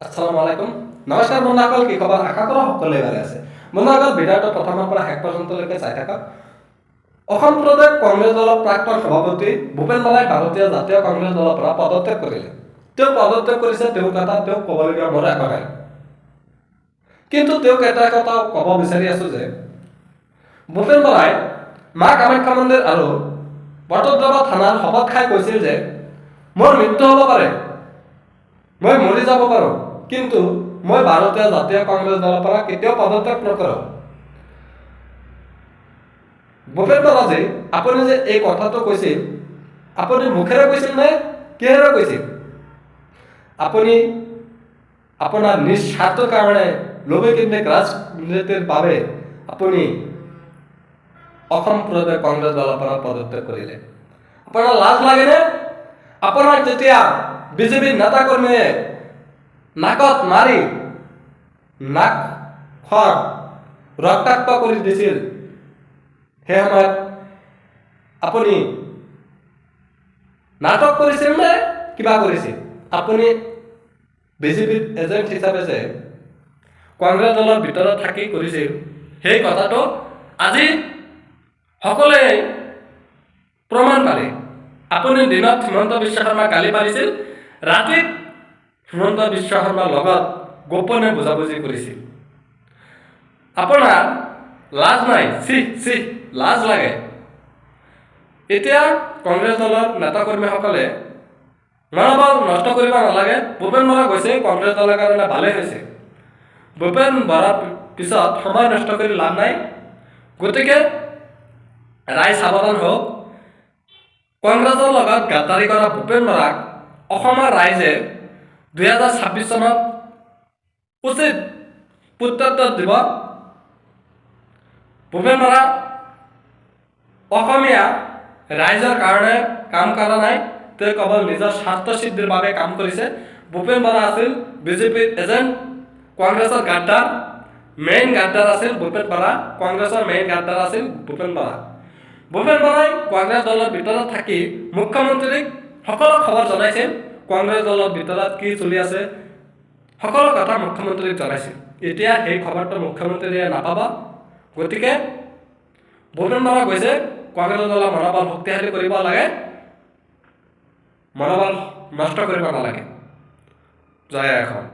আসসালামু আলাইকুম। নমস্কাৰ বন্ধুসকল, কি খবৰ? আশা কৰোঁ সকলোৱে ভালে আছে। বন্ধুসকল, ভিডিঅ'টো প্ৰথমৰ পৰা শেষ পৰ্যন্তলৈকে চাই থাকক। অসম প্ৰদেশ কংগ্ৰেছ দলৰ প্ৰাক্তন সভাপতি ভূপেন বৰাই ভাৰতীয় জাতীয় কংগ্ৰেছ দলৰ পৰা পদত্যাগ কৰিলে। তেওঁ পদত্যাগ কৰিছে, তেওঁক ক'বলগীয়া মোৰ একো নাই। কিন্তু তেওঁক এটা কথা ক'ব বিচাৰি আছোঁ যে ভূপেন বৰাই মা কামাখ্যা মন্দিৰ আৰু বটদ্ৰৱা থানাৰ শপত খাই কৈছিল যে মোৰ মৃত্যু হ'ব পাৰে, মই মৰি যাব পাৰোঁ, কিন্তু মই ভাৰতীয় জাতীয় কংগ্ৰেছ দলৰ পৰা কেতিয়াও পদত্যাগ নকৰোঁ। ভূপেন বৰাজী, আপুনি যে এই কথাটো কৈছিল, আপুনি মুখেৰে কৈছিল নে কিহেৰে কৈছিল? আপুনি আপোনাৰ নিজ স্বাৰ্থৰ কাৰণে লবৈকেন্দ্ৰিক ৰাজনীতিৰ বাবে আপুনি অসম প্ৰদেশ কংগ্ৰেছ দলৰ পৰা পদত্যাগ কৰিলে। আপোনাৰ লাজ লাগেনে? আপোনাক যেতিয়া বিজেপিৰ নেতাকৰ্মীয়ে নাকত মাৰি নাকখন ৰক্তাক্ত কৰি দিছিল, সেই সময়ত আপুনি নাটক কৰিছিল নে কিবা কৰিছিল? আপুনি বিজেপিৰ এজেণ্ট হিচাপে যে কংগ্ৰেছ দলৰ ভিতৰত থাকি কৰিছিল, সেই কথাটো আজি সকলোৱে প্ৰমাণ পালে। আপুনি দিনত হিমন্ত বিশ্ব শৰ্মাক গালি পাৰিছিল, ৰাতি হিমন্ত বিশ্ব শৰ্মাৰ লগত গোপনে বুজাবুজি কৰিছিল। আপোনাৰ লাজ নাই? চি লাজ লাগে। এতিয়া কংগ্ৰেছ দলৰ নেতাকৰ্মীসকলে মনোবল নষ্ট কৰিব নালাগে। ভূপেন বৰা গৈছে, কংগ্ৰেছ দলৰ কাৰণে ভালেই হৈছে। ভূপেন বৰাৰ পিছত সময় নষ্ট কৰি লাভ নাই। গতিকে ৰাইজ সাৱধান হওক। কংগ্ৰেছৰ লগত গাদ্দাৰী কৰা ভূপেন বৰাক অসমৰ ৰাইজে 2026 চনত উচিত প্ৰত্যুত্তৰ দিব। ভূপেন বৰা অসমীয়া ৰাইজৰ কাৰণে কাম কৰা নাই, তেওঁ কেৱল নিজৰ স্বাৰ্থ সিদ্ধিৰ বাবে কাম কৰিছে। ভূপেন বৰা আছিল বিজেপিৰ এজেণ্ট, কংগ্ৰেছৰ গাদ্দাৰ, মেইন গাদ্দাৰ আছিল ভূপেন বৰা। কংগ্ৰেছৰ মেইন গাদ্দাৰ আছিল ভূপেন বৰা। ভূপেন বৰাই কংগ্ৰেছ দলৰ ভিতৰত থাকি মুখ্যমন্ত্ৰীক সকলো খবৰ জনাইছিল, কংগ্ৰেছ দলৰ ভিতৰত কি চলি আছে সকলো কথা মুখ্যমন্ত্ৰীক জনাইছিল। এতিয়া সেই খবৰটো মুখ্যমন্ত্ৰীয়ে নাপাব। গতিকে ভূপেন বৰা কৈছে কংগ্ৰেছ দলৰ মনোবল শক্তিশালী কৰিব লাগে, মনোবল নষ্ট কৰিব নালাগে। জয় অসম।